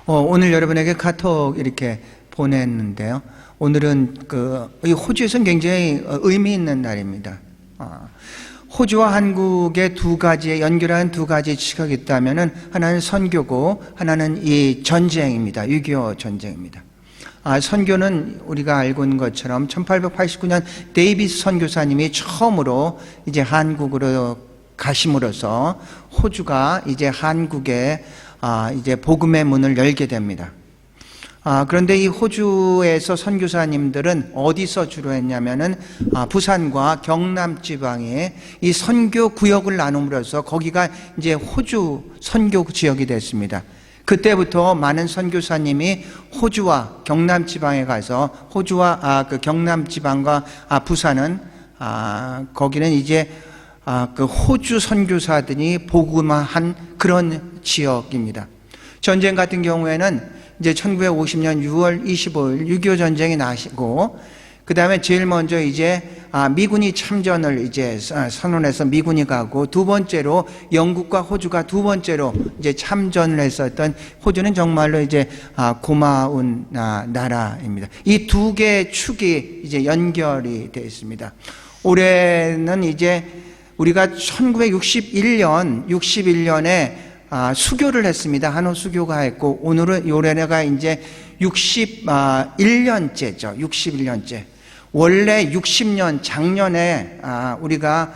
오늘 여러분에게 카톡 이렇게 보냈는데요. 오늘은 이 호주에서는 굉장히 의미 있는 날입니다. 호주와 한국의 두 가지의 연결하는 두 가지 지역이 있다면은 하나는 선교고 하나는 이 전쟁입니다. 6.25 전쟁입니다. 선교는 우리가 알고 있는 것처럼 1889년 데이비스 선교사님이 처음으로 이제 한국으로 가심으로써 호주가 이제 한국에 이제 복음의 문을 열게 됩니다. 그런데 이 호주에서 선교사님들은 어디서 주로 했냐면은 부산과 경남 지방에 이 선교 구역을 나눔으로써 거기가 이제 호주 선교 지역이 됐습니다. 그때부터 많은 선교사님이 호주와 경남 지방에 가서 호주와 그 경남 지방과 부산은 거기는 이제 그 호주 선교사들이 복음화한 그런 지역입니다. 전쟁 같은 경우에는 이제 1950년 6월 25일 6.25 전쟁이 나시고, 그 다음에 제일 먼저 이제 미군이 참전을 이제 선언해서 미군이 가고, 두 번째로 영국과 호주가 두 번째로 이제 참전을 했었던, 호주는 정말로 이제 고마운 나라입니다. 이 두 개의 축이 이제 연결이 되어 있습니다. 올해는 이제 우리가 1961년에 수교를 했습니다. 한호 수교가 했고, 오늘은 올해가 이제 61년째죠. 61년째. 원래 60년, 작년에 우리가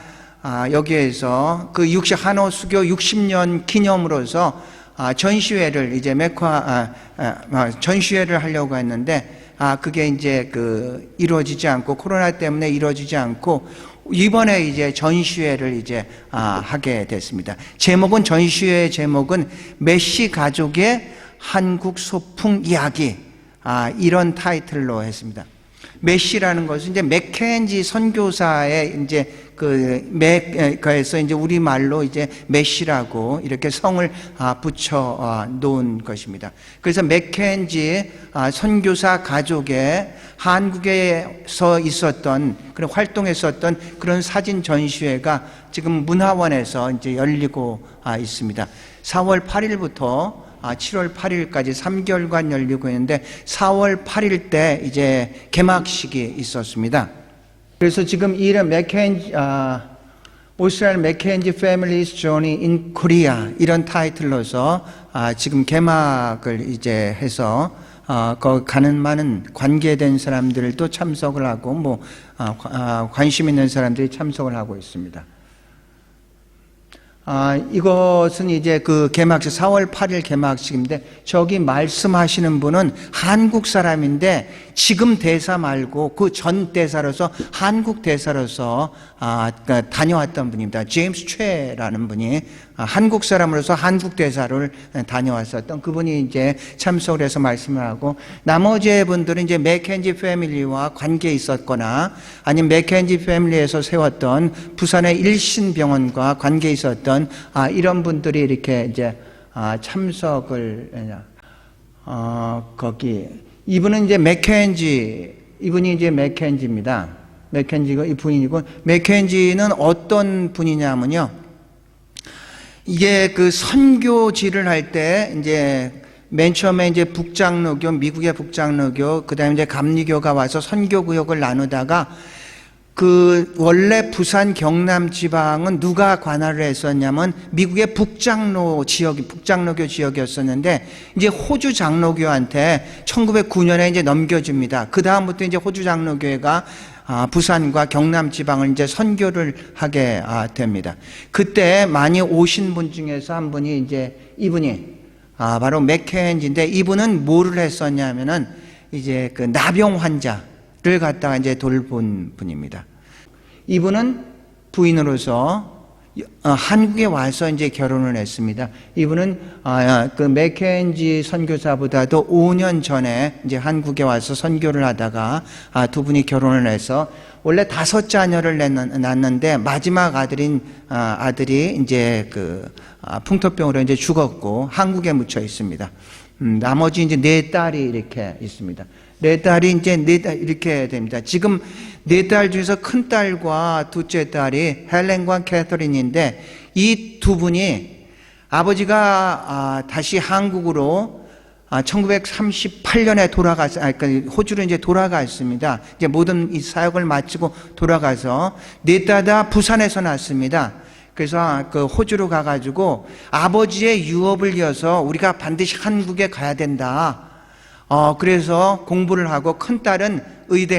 여기에서 그 한호 수교 60년 기념으로서 전시회를 이제 전시회를 하려고 했는데, 그게 이제 이루어지지 않고, 코로나 때문에 이루어지지 않고, 이번에 이제 전시회를 이제 하게 됐습니다. 전시회의 제목은 메시 가족의 한국 소풍 이야기, 이런 타이틀로 했습니다. 메시라는 것은 이제 맥켄지 선교사의 이제 그에서 이제 우리말로 이제 메시라고 이렇게 성을 붙여 놓은 것입니다. 그래서 맥켄지 선교사 가족의 한국에서 있었던 그런 활동했었던 그런 사진 전시회가 지금 문화원에서 이제 열리고 있습니다. 4월 8일부터 7월 8일까지 3개월간 열리고 있는데, 4월 8일 때 이제 개막식이 있었습니다. 그래서 지금 이름 오스트레일리아 맥켄지 Family's Journey in Korea, 이런 타이틀로서 지금 개막을 이제 해서 거기 가는 많은 관계된 사람들도 참석을 하고 관심 있는 사람들이 참석을 하고 있습니다. 이것은 이제 그 개막식 4월 8일 개막식인데, 저기 말씀하시는 분은 한국 사람인데 지금 대사 말고 그 전 대사로서 한국 대사로서 다녀왔던 분입니다. 제임스 최라는 분이 한국 사람으로서 한국 대사를 다녀왔었던 그분이 이제 참석을 해서 말씀을 하고, 나머지 분들은 이제 맥켄지 패밀리와 관계 있었거나 아니면 맥켄지 패밀리에서 세웠던 부산의 일신병원과 관계 있었던 이런 분들이 이렇게 이제 참석을 거기 이분은 이제 이분이 이제 맥켄지입니다. 맥켄지가 이 분이고, 맥켄지는 어떤 분이냐면요, 이게 그 선교지를 할 때 이제 맨 처음에 이제 북장로교, 미국의 북장로교, 그 다음에 이제 감리교가 와서 선교구역을 나누다가 원래 부산 경남 지방은 누가 관할을 했었냐면 미국의 북장로교 지역이었었는데, 이제 호주 장로교한테 1909년에 이제 넘겨줍니다. 그 다음부터 이제 호주 장로교회가 부산과 경남 지방을 이제 선교를 하게 됩니다. 그때 많이 오신 분 중에서 한 분이 이제 이분이 바로 맥켄지인데, 이분은 뭐를 했었냐면은 이제 그 나병 환자를 갖다가 이제 돌본 분입니다. 이분은 부인으로서 한국에 와서 이제 결혼을 했습니다. 이분은 그 맥켄지 선교사보다도 5년 전에 이제 한국에 와서 선교를 하다가 두 분이 결혼을 해서 원래 5 자녀를 낳았는데 마지막 아들이 이제 풍토병으로 이제 죽었고 한국에 묻혀 있습니다. 나머지 이제 4딸이 이렇게 있습니다. 4딸이 이제 4딸 이렇게 됩니다. 지금 4딸 중에서 큰 딸과 둘째 딸이 헬렌과 캐서린인데, 이 두 분이 아버지가 다시 한국으로 1938년에 그러니까 호주로 이제 돌아갔습니다. 이제 모든 이 사역을 마치고 돌아가서 넷 다 부산에서 났습니다. 그래서 그 호주로 가가지고 아버지의 유업을 이어서 우리가 반드시 한국에 가야 된다. 그래서 공부를 하고 큰 딸은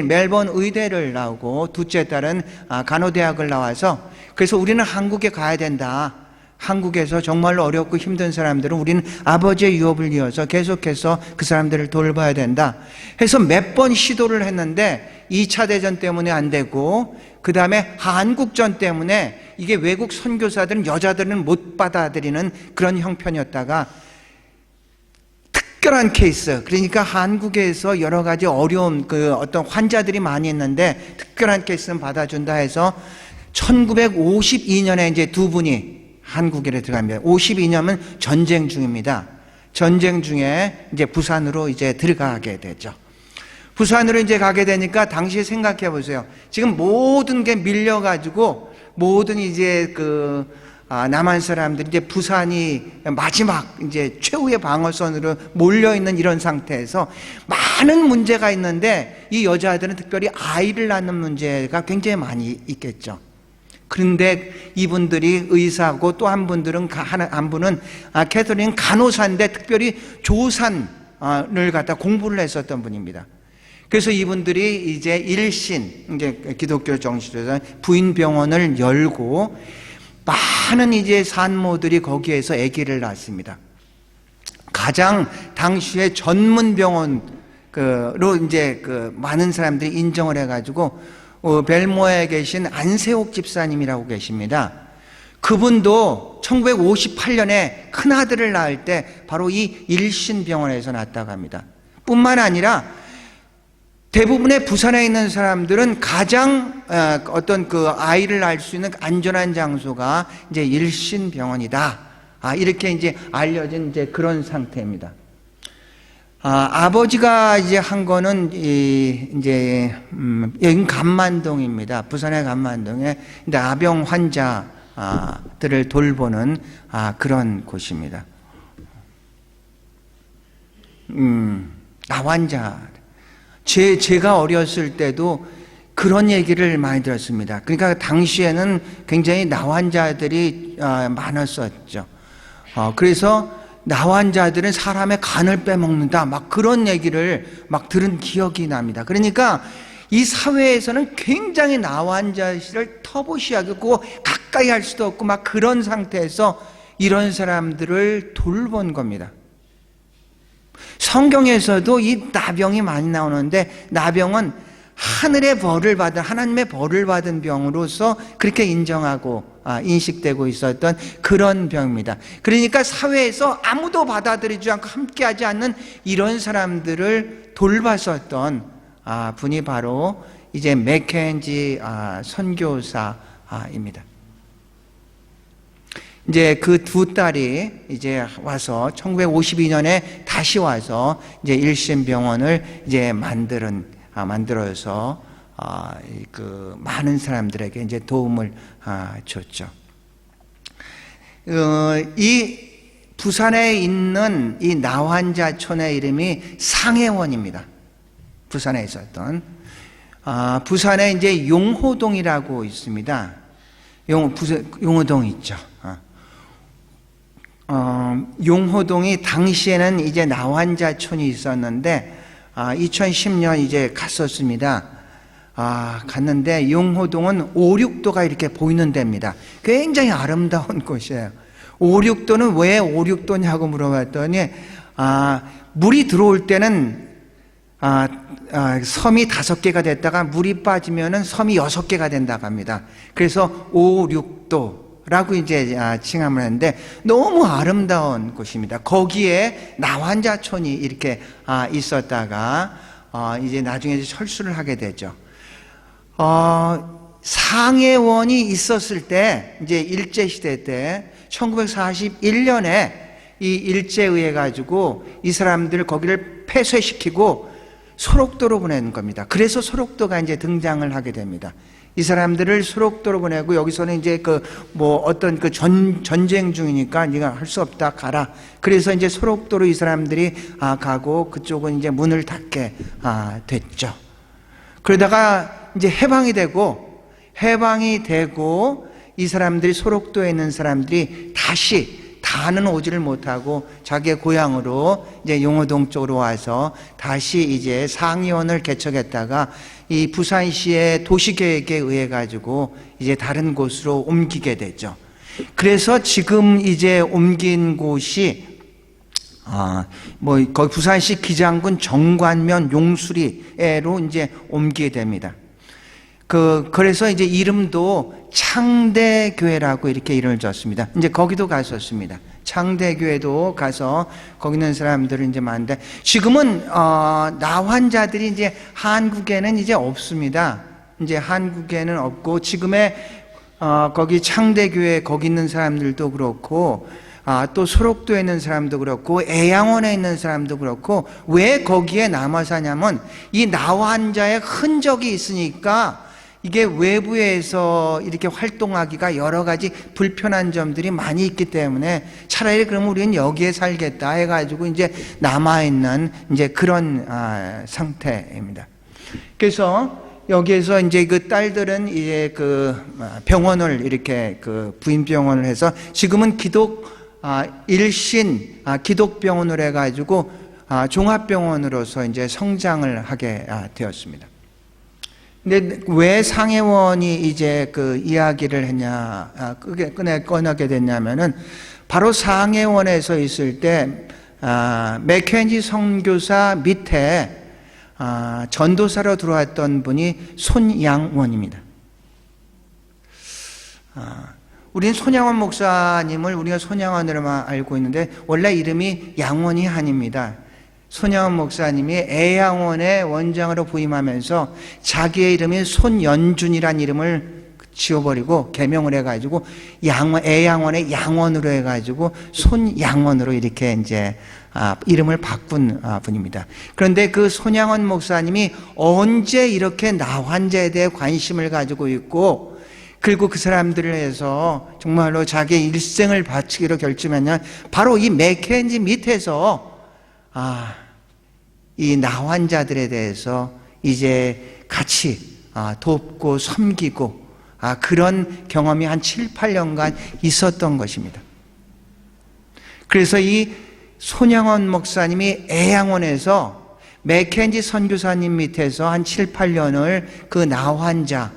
멜번 의대를 나오고 둘째 딸은 간호대학을 나와서 그래서 우리는 한국에 가야 된다. 한국에서 정말로 어렵고 힘든 사람들은 우리는 아버지의 유업을 이어서 계속해서 그 사람들을 돌봐야 된다 해서 몇 번 시도를 했는데 2차 대전 때문에 안 되고 그 다음에 한국전 때문에 이게 외국 선교사들은 여자들은 못 받아들이는 그런 형편이었다가 특별한 케이스, 그러니까 한국에서 여러 가지 어려운 어떤 환자들이 많이 있는데 특별한 케이스는 받아준다 해서 1952년에 이제 두 분이 한국에 들어갑니다. 52년은 전쟁 중입니다. 전쟁 중에 이제 부산으로 이제 들어가게 되죠. 부산으로 이제 가게 되니까 당시에 생각해 보세요. 지금 모든 게 밀려가지고 모든 이제 남한 사람들이 이제 부산이 마지막 이제 최후의 방어선으로 몰려있는 이런 상태에서 많은 문제가 있는데 이 여자들은 특별히 아이를 낳는 문제가 굉장히 많이 있겠죠. 그런데 이분들이 의사고 또 한 분들은 한 분은 캐서린 간호사인데 특별히 조산을 갖다 공부를 했었던 분입니다. 그래서 이분들이 이제 일신, 이제 기독교 정신에서 부인병원을 열고 많은 이제 산모들이 거기에서 아기를 낳습니다. 가장 당시에 전문 병원으로 이제 많은 사람들이 인정을 해가지고 벨모어에 계신 안세옥 집사님이라고 계십니다. 그분도 1958년에 큰아들을 낳을 때 바로 이 일신병원에서 낳았다고 합니다. 뿐만 아니라 대부분의 부산에 있는 사람들은 가장 어떤 아이를 낳을 수 있는 안전한 장소가 이제 일신병원이다. 이렇게 이제 알려진 이제 그런 상태입니다. 아버지가 이제 한 거는 여긴 감만동입니다. 부산의 감만동에 아병 환자들을 돌보는 그런 곳입니다. 나환자. 제가 어렸을 때도 그런 얘기를 많이 들었습니다. 그러니까 당시에는 굉장히 나환자들이 많았었죠. 그래서 나환자들은 사람의 간을 빼먹는다, 막 그런 얘기를 막 들은 기억이 납니다. 그러니까 이 사회에서는 굉장히 나환자를 터부시하고 가까이 할 수도 없고 막 그런 상태에서 이런 사람들을 돌본 겁니다. 성경에서도 이 나병이 많이 나오는데 나병은 하늘의 벌을 받은, 하나님의 벌을 받은 병으로서 그렇게 인정하고 인식되고 있었던 그런 병입니다. 그러니까 사회에서 아무도 받아들이지 않고 함께하지 않는 이런 사람들을 돌봤었던 분이 바로 이제 맥켄지 선교사입니다. 이제 그 두 딸이 이제 와서 1952년에 다시 와서 이제 일신병원을 이제 만들어서 많은 사람들에게 이제 도움을 줬죠. 이 부산에 있는 이 나환자촌의 이름이 상해원입니다. 부산에 있었던 부산에 이제 용호동이라고 있습니다. 용호동 있죠. 용호동이 당시에는 이제 나환자촌이 있었는데 2010년 이제 갔었습니다. 갔는데 용호동은 5, 6도가 이렇게 보이는 데입니다. 굉장히 아름다운 곳이에요. 5, 6도는 왜 5, 6도냐고 물어봤더니 물이 들어올 때는 섬이 5개가 됐다가 물이 빠지면은 섬이 6개가 된다고 합니다. 그래서 5, 6도라고 이제 칭함을 했는데 너무 아름다운 곳입니다. 거기에 나환자촌이 이렇게 있었다가 이제 나중에 이제 철수를 하게 되죠. 상해원이 있었을 때 이제 일제시대 때 1941년에 이 일제에 의해 가지고 이 사람들 거기를 폐쇄시키고 소록도로 보내는 겁니다. 그래서 소록도가 이제 등장을 하게 됩니다. 이 사람들을 소록도로 보내고, 여기서는 이제 어떤 전쟁 중이니까 네가 할 수 없다, 가라. 그래서 이제 소록도로 이 사람들이 가고, 그쪽은 이제 문을 닫게 됐죠. 그러다가 이제 해방이 되고 이 사람들이, 소록도에 있는 사람들이 다시 다는 오지를 못하고 자기의 고향으로 이제 용호동 쪽으로 와서 다시 이제 상의원을 개척했다가 이 부산시의 도시계획에 의해 가지고 이제 다른 곳으로 옮기게 되죠. 그래서 지금 이제 옮긴 곳이 거기 부산시 기장군 정관면 용수리로 이제 옮기게 됩니다. 그래서 이제 이름도 창대교회라고 이렇게 이름을 줬습니다. 이제 거기도 갔었습니다. 창대교회도 가서 거기 있는 사람들은 이제 많은데, 지금은 나환자들이 이제 한국에는 이제 없습니다. 이제 한국에는 없고, 지금의 거기 창대교회 거기 있는 사람들도 그렇고, 또 소록도에 있는 사람도 그렇고, 애양원에 있는 사람도 그렇고, 왜 거기에 남아 사냐면 이 나환자의 흔적이 있으니까 이게 외부에서 이렇게 활동하기가 여러 가지 불편한 점들이 많이 있기 때문에 차라리 그러면 우리는 여기에 살겠다 해가지고 이제 남아있는 이제 그런 상태입니다. 그래서 여기에서 이제 그 딸들은 이제 병원을 이렇게 부인병원을 해서 지금은 일신 기독병원으로 해가지고 종합병원으로서 이제 성장을 하게 되었습니다. 근데 왜 상해원이 이제 이야기를 했냐, 꺼내게 됐냐면은, 바로 상해원에서 있을 때, 맥켄지 선교사 밑에, 전도사로 들어왔던 분이 손양원입니다. 우리는 손양원 목사님을 우리가 손양원으로만 알고 있는데, 원래 이름이 양원이 아닙니다. 손양원 목사님이 애양원의 원장으로 부임하면서 자기의 이름인 손연준이라는 이름을 지워버리고 개명을 해가지고 애양원의 양원으로 해가지고 손양원으로 이렇게 이제 이름을 바꾼 분입니다. 그런데 그 손양원 목사님이 언제 이렇게 나환자에 대해 관심을 가지고 있고, 그리고 그 사람들을 해서 정말로 자기의 일생을 바치기로 결심했냐, 바로 이 맥켄지 밑에서 이 나환자들에 대해서 이제 같이 돕고 섬기고 그런 경험이 한 7, 8년간 있었던 것입니다. 그래서 이 손양원 목사님이 애양원에서 맥켄지 선교사님 밑에서 한 7, 8년을 그 나환자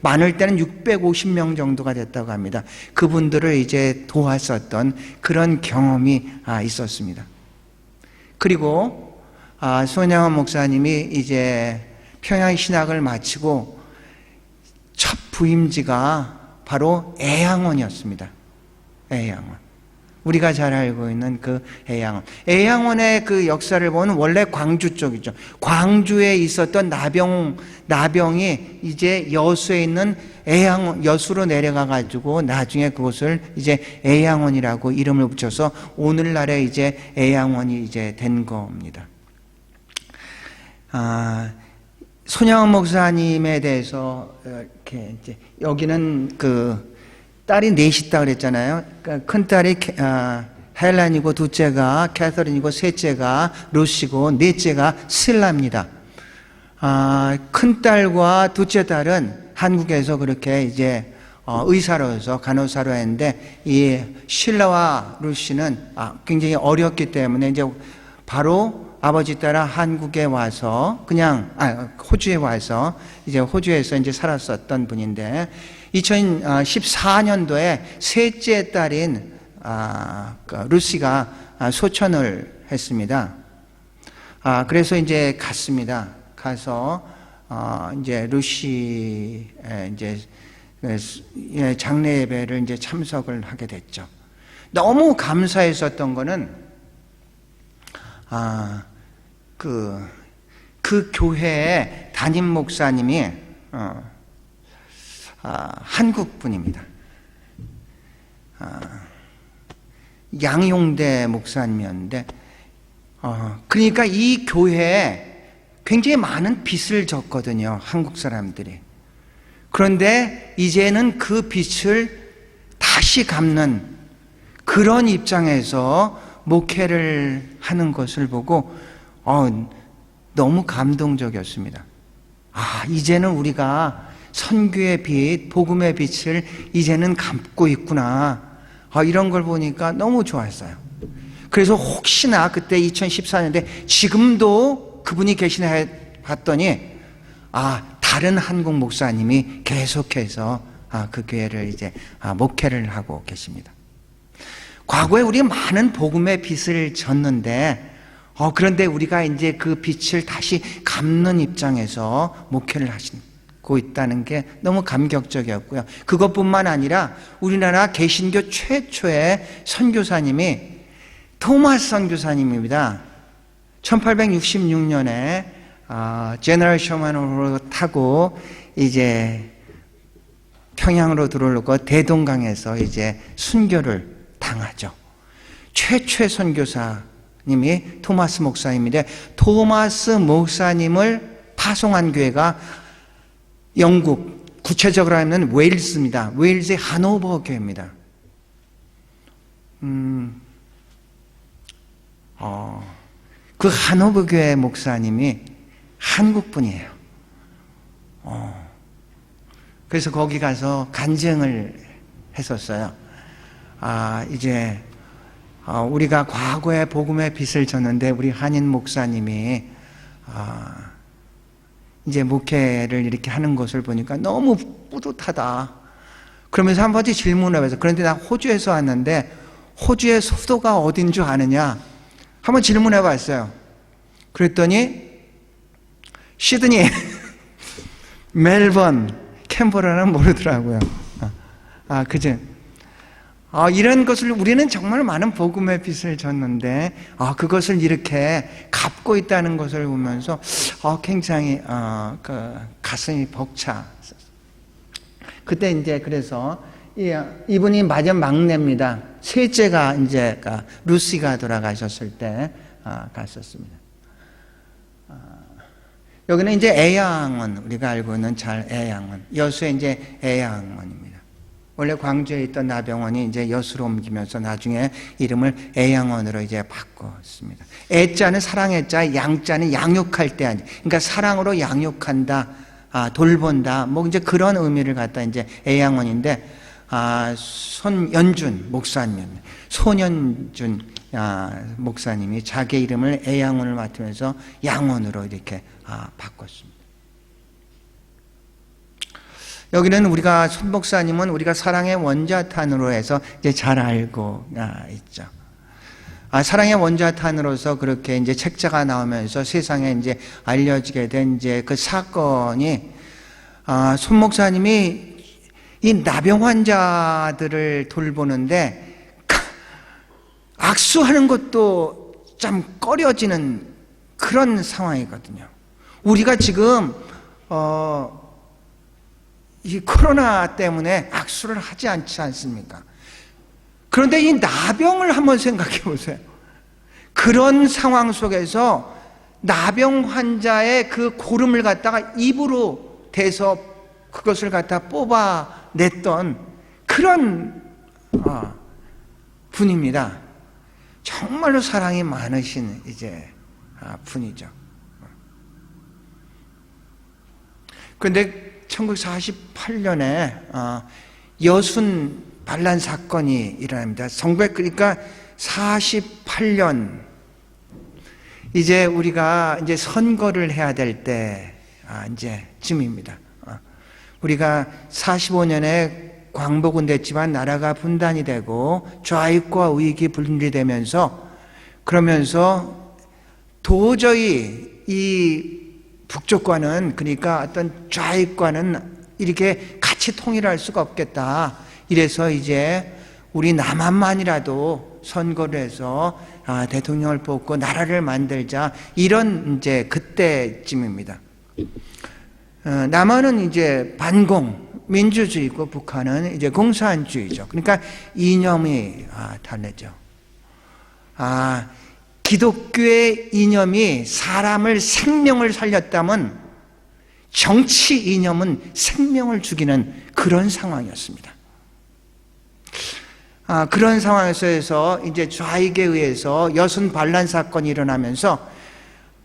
많을 때는 650명 정도가 됐다고 합니다. 그분들을 이제 도왔었던 그런 경험이 있었습니다. 그리고 손양원 목사님이 이제 평양 신학을 마치고 첫 부임지가 바로 애양원이었습니다. 애양원. 우리가 잘 알고 있는 그 애양원. 애양원의 그 역사를 보면 원래 광주 쪽이죠. 광주에 있었던 나병이 이제 여수에 있는 여수로 내려가 가지고 나중에 그곳을 이제 애양원이라고 이름을 붙여서 오늘날에 이제 애양원이 이제 된 겁니다. 손양원 목사님에 대해서 이렇게 이제 여기는 딸이 넷이 있다고 그랬잖아요. 큰 딸이 헬란이고, 둘째가 캐서린이고, 셋째가 루시고, 넷째가 실라입니다. 큰 딸과 둘째 딸은 한국에서 그렇게 이제 의사로서 간호사로 했는데, 이 실라와 루시는 굉장히 어렸기 때문에 이제 바로 아버지 따라 한국에 와서 호주에 와서 이제 호주에서 이제 살았었던 분인데, 2014년도에 셋째 딸인 루시가 소천을 했습니다. 그래서 이제 갔습니다. 가서 이제 루시의 이제 장례 예배를 이제 참석을 하게 됐죠. 너무 감사했었던 거는 그 교회의 담임 목사님이 한국 분입니다. 양용대 목사님이었는데, 그러니까 이 교회에 굉장히 많은 빚을 졌거든요, 한국 사람들이. 그런데 이제는 그 빚을 다시 갚는 그런 입장에서 목회를 하는 것을 보고 너무 감동적이었습니다. 이제는 우리가 선교의 빛, 복음의 빛을 이제는 갚고 있구나. 이런 걸 보니까 너무 좋았어요. 그래서 혹시나 그때 2014년에 지금도 그분이 계시나 봤더니 다른 한국 목사님이 계속해서 그 교회를 이제 목회를 하고 계십니다. 과거에 우리 많은 복음의 빚을 졌는데 그런데 우리가 이제 그 빚을 다시 갚는 입장에서 목회를 하시고 있다는 게 너무 감격적이었고요. 그것뿐만 아니라 우리나라 개신교 최초의 선교사님이 토마스 선교사님입니다. 1866년에 제너럴 셔먼으로 타고 이제 평양으로 들어오고 대동강에서 이제 순교를 당하죠. 최초의 선교사님이 토마스 목사님인데, 토마스 목사님을 파송한 교회가 영국, 구체적으로 하면 웨일스입니다. 웨일스의 하노버 교회입니다. 그 하노버 교회 목사님이 한국 분이에요. 그래서 거기 가서 간증을 했었어요. 이제 우리가 과거에 복음의 빚을 졌는데 우리 한인 목사님이 이제 목회를 이렇게 하는 것을 보니까 너무 뿌듯하다. 그러면서 한 번씩 질문을 해서, 그런데 나 호주에서 왔는데 호주의 수도가 어딘 줄 아느냐? 한번 질문해 봤어요. 그랬더니 시드니, 멜번, 캔버라는 모르더라고요. 그죠? 이런 것을 우리는 정말 많은 복음의 빚을 졌는데 그것을 이렇게 갚고 있다는 것을 보면서 굉장히 가슴이 벅차. 그때 이제 그래서 이분이 마지막 막내입니다. 셋째가 이제 루시가 돌아가셨을 때 갔었습니다. 여기는 이제 애양원, 우리가 알고 있는 애양원, 여수의 이제 애양원입니다. 원래 광주에 있던 나병원이 이제 여수로 옮기면서 나중에 이름을 애양원으로 이제 바꿨습니다. 애자는 사랑의 자, 양자는 양육할 때 아니, 그러니까 사랑으로 양육한다, 돌본다, 뭐 이제 그런 의미를 갖다 이제 애양원인데, 손연준 목사님, 손연준 목사님이 자기 이름을 애양원을 맡으면서 양원으로 이렇게 바꿨습니다. 여기는 우리가 손 목사님은 우리가 사랑의 원자탄으로 해서 이제 잘 알고 있죠. 사랑의 원자탄으로서 그렇게 이제 책자가 나오면서 세상에 이제 알려지게 된 이제 그 사건이, 손 목사님이 이 나병 환자들을 돌보는데 악수하는 것도 참 꺼려지는 그런 상황이거든요. 우리가 지금 이 코로나 때문에 악수를 하지 않지 않습니까? 그런데 이 나병을 한번 생각해 보세요. 그런 상황 속에서 나병 환자의 그 고름을 갖다가 입으로 대서 그것을 갖다 뽑아냈던 그런 분입니다. 정말로 사랑이 많으신 이제 분이죠. 그런데 1948년에 여순 반란 사건이 일어납니다. 1948년 이제 우리가 이제 선거를 해야 될 때 이제쯤입니다. 우리가 45년에 광복은 됐지만 나라가 분단이 되고 좌익과 우익이 분리되면서, 그러면서 도저히 이 북쪽과는, 그러니까 어떤 좌익과는 이렇게 같이 통일할 수가 없겠다. 이래서 이제 우리 남한만이라도 선거를 해서 대통령을 뽑고 나라를 만들자, 이런 이제 그때쯤입니다. 남한은 이제 반공 민주주의고 북한은 이제 공산주의죠. 그러니까 이념이 다르죠. 기독교의 이념이 사람을 생명을 살렸다면 정치 이념은 생명을 죽이는 그런 상황이었습니다. 그런 상황에서 이제 좌익에 의해서 여순 반란 사건이 일어나면서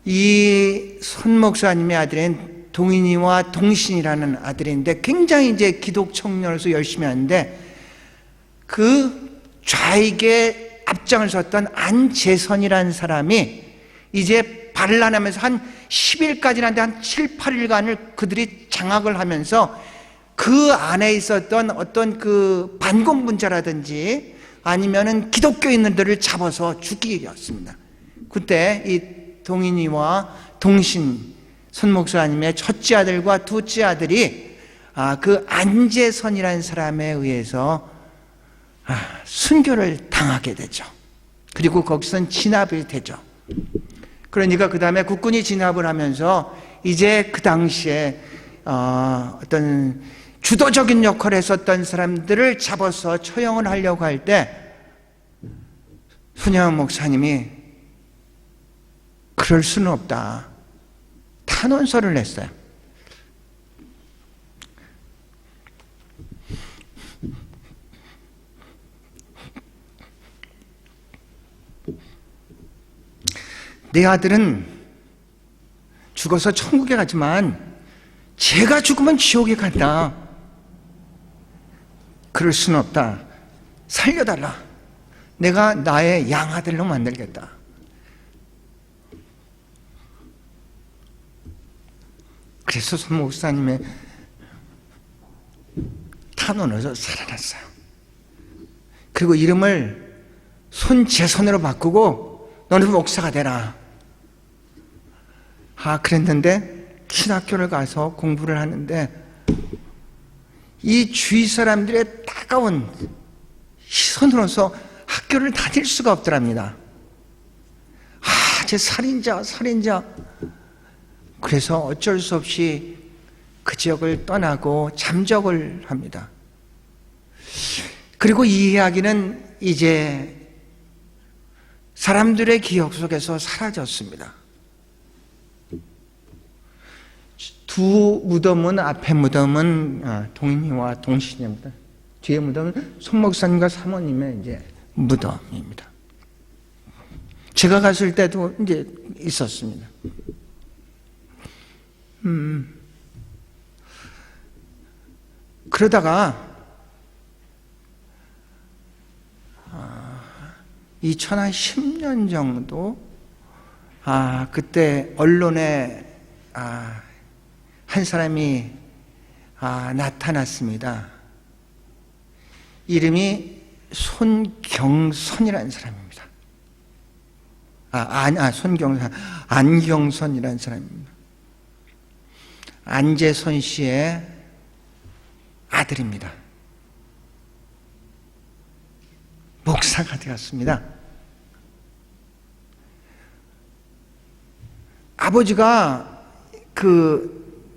이 손 목사님의 아들인 동인이와 동신이라는 아들인데 굉장히 이제 기독 청년으로서 열심히 하는데 그 좌익의 앞장을 섰던 안재선이라는 사람이 이제 반란하면서 한 10일까지는 한 7, 8일간을 그들이 장악을 하면서 그 안에 있었던 어떤 그 반공분자라든지 아니면은 기독교인들을 잡아서 죽이었습니다. 그때 이 동인이와 동신 손 목사님의 첫째 아들과 둘째 아들이 그 안재선이라는 사람에 의해서 순교를 당하게 되죠. 그리고 거기서는 진압이 되죠. 그러니까 그 다음에 국군이 진압을 하면서 이제 그 당시에 어떤 주도적인 역할을 했었던 사람들을 잡아서 처형을 하려고 할 때 손양원 목사님이 그럴 수는 없다. 탄원서를 냈어요. 내 아들은 죽어서 천국에 가지만 제가 죽으면 지옥에 간다. 그럴 수는 없다. 살려달라. 내가 나의 양아들로 만들겠다. 그래서 손 목사님의 탄원에서 살아났어요. 그리고 이름을 손재선으로 바꾸고 너는 목사가 되라. 그랬는데 신학교를 가서 공부를 하는데 이 주위 사람들의 따가운 시선으로서 학교를 다닐 수가 없더랍니다. 쟤 살인자. 그래서 어쩔 수 없이 그 지역을 떠나고 잠적을 합니다. 그리고 이 이야기는 이제 사람들의 기억 속에서 사라졌습니다. 두 무덤은, 앞에 무덤은 동인이와 동신입니다. 뒤에 무덤은 손 목사님과 사모님의 이제 무덤입니다. 제가 갔을 때도 이제 있었습니다. 그러다가 2010년 정도 그때 언론에 한 사람이 나타났습니다. 이름이 손경선이라는 사람입니다. 안경선이라는 사람입니다. 안재선 씨의 아들입니다. 목사가 되었습니다. 아버지가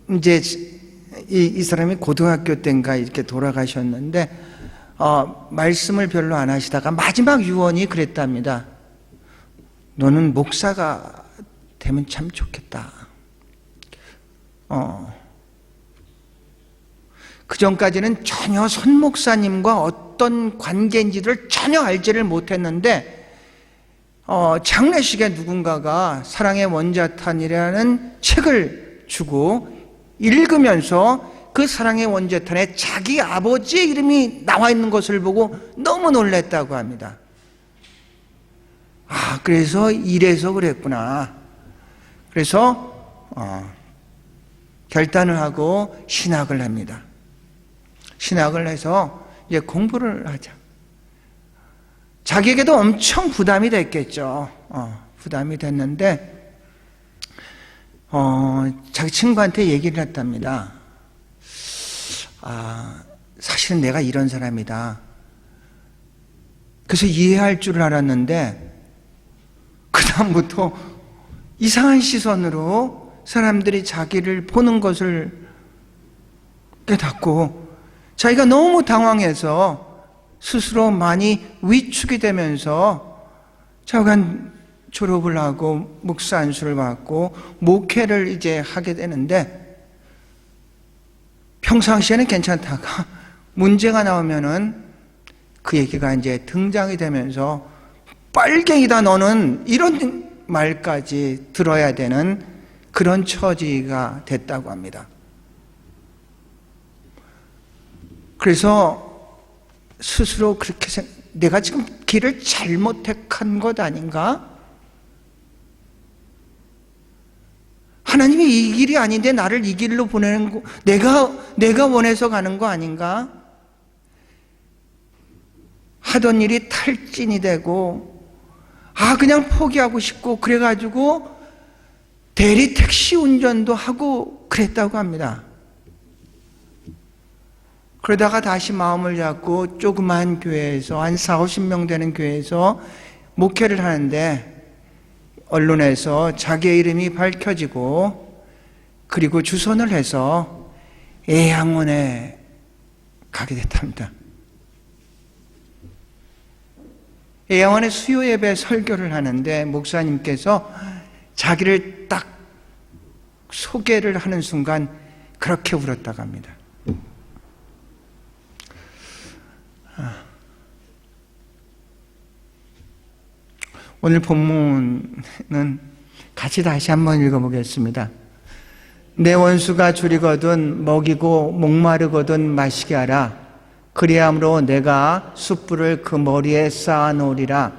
이제 이 사람이 고등학교 때인가 이렇게 돌아가셨는데 말씀을 별로 안 하시다가 마지막 유언이 그랬답니다. 너는 목사가 되면 참 좋겠다. 그 전까지는 전혀 손 목사님과 어떤 관계인지를 전혀 알지를 못했는데 장례식에 누군가가 사랑의 원자탄이라는 책을 주고 읽으면서 그 사랑의 원자탄에 자기 아버지의 이름이 나와 있는 것을 보고 너무 놀랐다고 합니다. 그래서 이래서 그랬구나. 그래서 결단을 하고 신학을 합니다. 신학을 해서 이제 공부를 하자. 자기에게도 엄청 부담이 됐겠죠. 부담이 됐는데 자기 친구한테 얘기를 했답니다. 사실은 내가 이런 사람이다. 그래서 이해할 줄 알았는데 그 다음부터 이상한 시선으로 사람들이 자기를 보는 것을 깨닫고 자기가 너무 당황해서 스스로 많이 위축이 되면서 자기가 졸업을 하고 목사 안수를 받고 목회를 이제 하게 되는데, 평상시에는 괜찮다가 문제가 나오면은 그 얘기가 이제 등장이 되면서 빨갱이다 너는, 이런 말까지 들어야 되는 그런 처지가 됐다고 합니다. 그래서 스스로 그렇게 내가 지금 길을 잘못 택한 것 아닌가? 하나님이 이 길이 아닌데 나를 이 길로 보내는 거, 내가 원해서 가는 거 아닌가? 하던 일이 탈진이 되고, 그냥 포기하고 싶고, 그래가지고 대리 택시 운전도 하고 그랬다고 합니다. 그러다가 다시 마음을 잡고 조그만 교회에서, 한 40-50명 되는 교회에서 목회를 하는데, 언론에서 자기의 이름이 밝혀지고, 그리고 주선을 해서 애양원에 가게 됐답니다. 애양원의 수요 예배 설교를 하는데 목사님께서 자기를 딱 소개를 하는 순간 그렇게 울었다고 합니다. 오늘 본문은 같이 다시 한번 읽어보겠습니다. 내 원수가 줄이거든 먹이고 목마르거든 마시게 하라. 그리함으로 내가 숯불을 그 머리에 쌓아 놓으리라.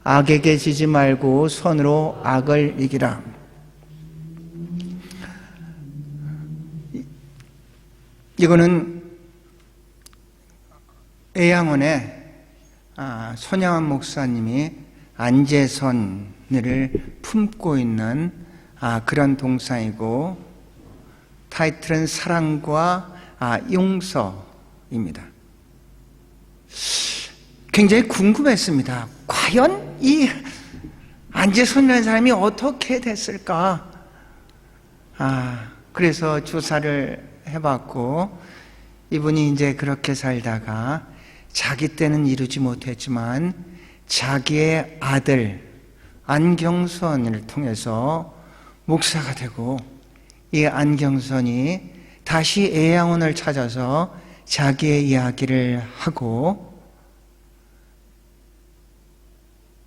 악에게 지지 말고 손으로 악을 이기라. 이거는 애양원에 손양환 목사님이 안재선을 품고 있는 그런 동상이고, 타이틀은 사랑과 용서입니다. 굉장히 궁금했습니다. 과연 이 안재선이라는 사람이 어떻게 됐을까? 그래서 조사를 해봤고, 이분이 이제 그렇게 살다가 자기 때는 이루지 못했지만 자기의 아들 안경선을 통해서 목사가 되고, 이 안경선이 다시 애양원을 찾아서 자기의 이야기를 하고,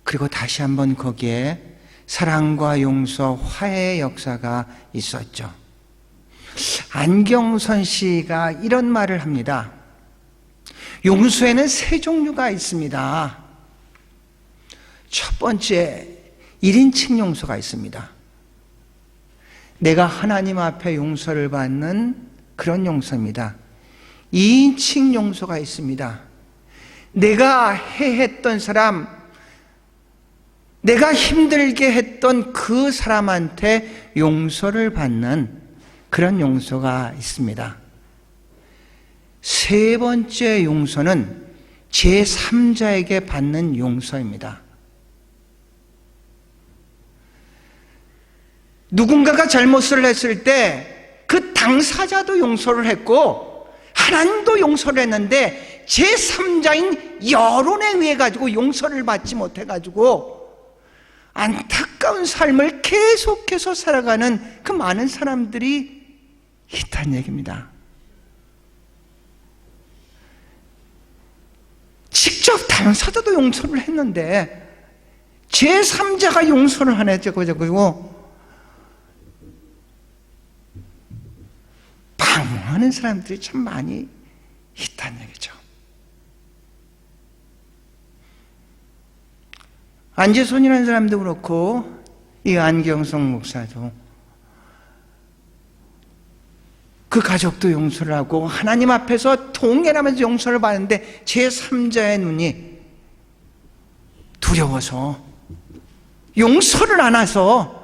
그리고 다시 한번 거기에 사랑과 용서, 화해의 역사가 있었죠. 안경선 씨가 이런 말을 합니다. 용서에는 3종류가 있습니다. 첫 번째, 1인칭 용서가 있습니다. 내가 하나님 앞에 용서를 받는 그런 용서입니다. 2인칭 용서가 있습니다. 내가 해했던 사람, 내가 힘들게 했던 그 사람한테 용서를 받는 그런 용서가 있습니다. 세 번째 용서는 제3자에게 받는 용서입니다. 누군가가 잘못을 했을 때 그 당사자도 용서를 했고 하나님도 용서를 했는데 제3자인 여론에 의해 가지고 용서를 받지 못해 가지고 안타까운 삶을 계속해서 살아가는 그 많은 사람들이 있다는 얘기입니다. 직접 당사자도 용서를 했는데 제3자가 용서를 안 해가지고 방황하는 사람들이 참 많이 있다는 얘기죠. 안재선이라는 사람도 그렇고 이 안경성 목사도 그 가족도 용서를 하고 하나님 앞에서 통회하면서 용서를 받는데 제3자의 눈이 두려워서 용서를 안 해서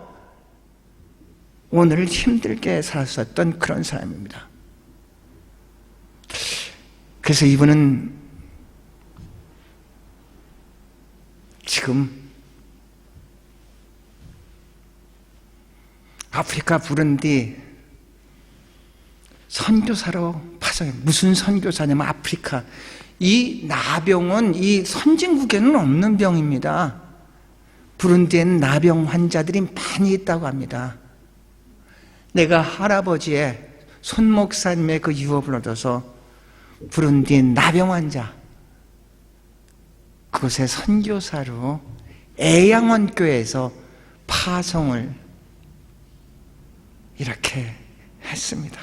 오늘 힘들게 살았었던 그런 사람입니다. 그래서 이분은 지금 아프리카 부른디 선교사로 파송해. 무슨 선교사냐면 아프리카. 이 나병은 이 선진국에는 없는 병입니다. 부룬디엔 나병 환자들이 많이 있다고 합니다. 내가 할아버지의 손 목사님의 그 유업을 얻어서 부룬디 나병 환자 그곳에 선교사로 애양원 교회에서 파송을 이렇게 했습니다.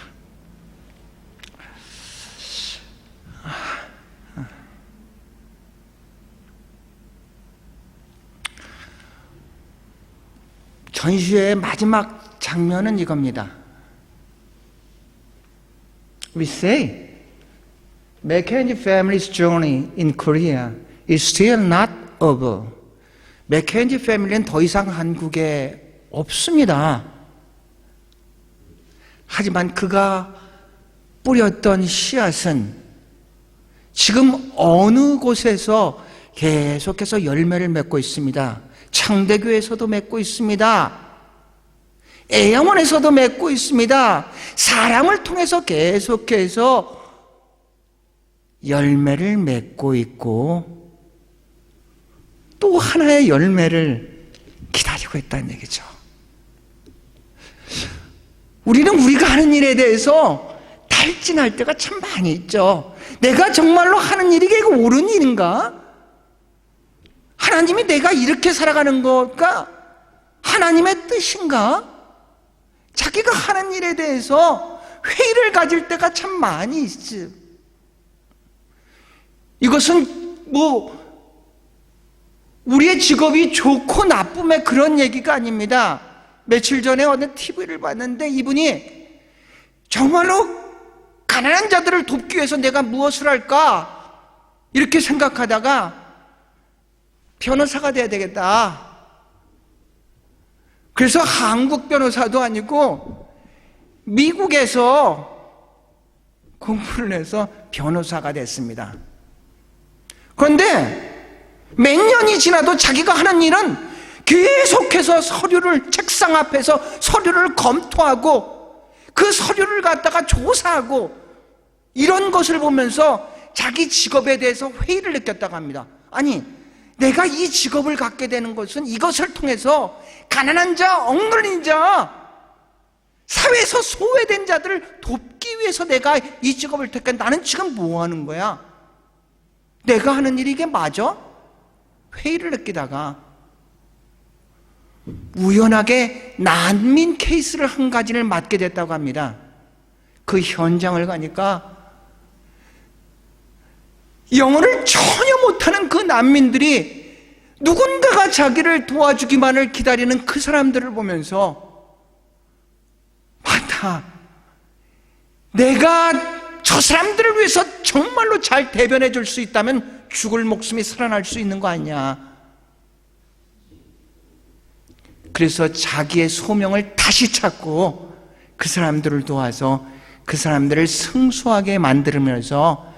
전시회의 마지막 장면은 이겁니다. We say, Mackenzie family's journey in Korea is still not over. 맥켄지 패밀리는 더 이상 한국에 없습니다. 하지만 그가 뿌렸던 씨앗은 지금 어느 곳에서 계속해서 열매를 맺고 있습니다. 창대교회에서도 맺고 있습니다. 애양원에서도 맺고 있습니다. 사람을 통해서 계속해서 열매를 맺고 있고 또 하나의 열매를 기다리고 있다는 얘기죠. 우리는 우리가 하는 일에 대해서 탈진할 때가 참 많이 있죠. 내가 정말로 하는 일이 이게 옳은 일인가? 하나님이 내가 이렇게 살아가는 것과 하나님의 뜻인가? 자기가 하는 일에 대해서 회의를 가질 때가 참 많이 있어요. 이것은 우리의 직업이 좋고 나쁨의 그런 얘기가 아닙니다. 며칠 전에 어느 TV를 봤는데 이분이 정말로 가난한 자들을 돕기 위해서 내가 무엇을 할까? 이렇게 생각하다가 변호사가 돼야 되겠다. 그래서 한국 변호사도 아니고 미국에서 공부를 해서 변호사가 됐습니다. 그런데 몇 년이 지나도 자기가 하는 일은 계속해서 서류를 책상 앞에서 서류를 검토하고 그 서류를 갖다가 조사하고 이런 것을 보면서 자기 직업에 대해서 회의를 느꼈다고 합니다. 아니, 내가 이 직업을 갖게 되는 것은 이것을 통해서 가난한 자, 억눌린 자, 사회에서 소외된 자들을 돕기 위해서 내가 이 직업을 택한 나는 지금 뭐 하는 거야? 내가 하는 일이 이게 맞아? 회의를 느끼다가 우연하게 난민 케이스를 한 가지를 맡게 됐다고 합니다. 그 현장을 가니까 영어를 전혀 못하는 그 난민들이 누군가가 자기를 도와주기만을 기다리는 그 사람들을 보면서 맞다, 내가 저 사람들을 위해서 정말로 잘 대변해 줄 수 있다면 죽을 목숨이 살아날 수 있는 거 아니냐. 그래서 자기의 소명을 다시 찾고 그 사람들을 도와서 그 사람들을 승소하게 만들면서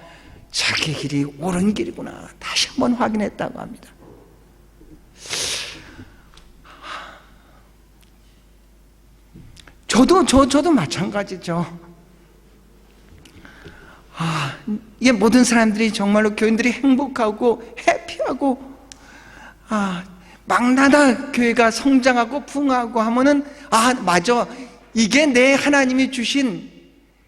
자기 길이 옳은 길이구나 다시 한번 확인했다고 합니다. 저도 마찬가지죠. 이게 모든 사람들이 정말로 교인들이 행복하고 해피하고 막나다 교회가 성장하고 부흥하고 하면은 맞아, 이게 내 하나님이 주신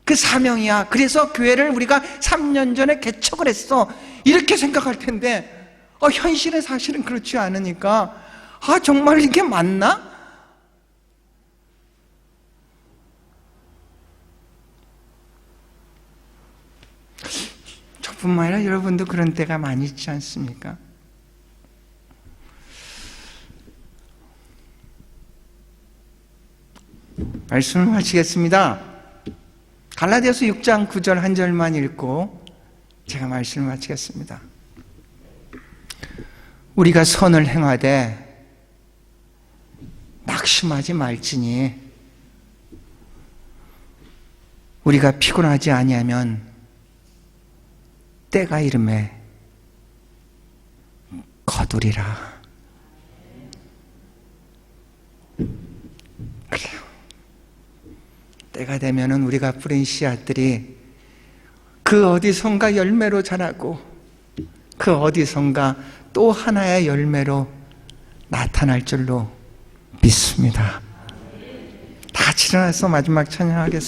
그 사명이야. 그래서 교회를 우리가 3년 전에 개척을 했어. 이렇게 생각할 텐데 현실은 사실은 그렇지 않으니까 정말 이게 맞나? 저뿐만 아니라 여러분도 그런 때가 많이 있지 않습니까? 말씀을 마치겠습니다. 갈라디아서 6장 9절 한 절만 읽고 제가 말씀을 마치겠습니다. 우리가 선을 행하되 낙심하지 말지니 우리가 피곤하지 아니하면 때가 이름에 거두리라. 그래요. 때가 되면은 우리가 뿌린 씨앗들이 그 어디선가 열매로 자라고 그 어디선가 또 하나의 열매로 나타날 줄로 믿습니다. 다 같이 일어나서 마지막 찬양하겠습니다.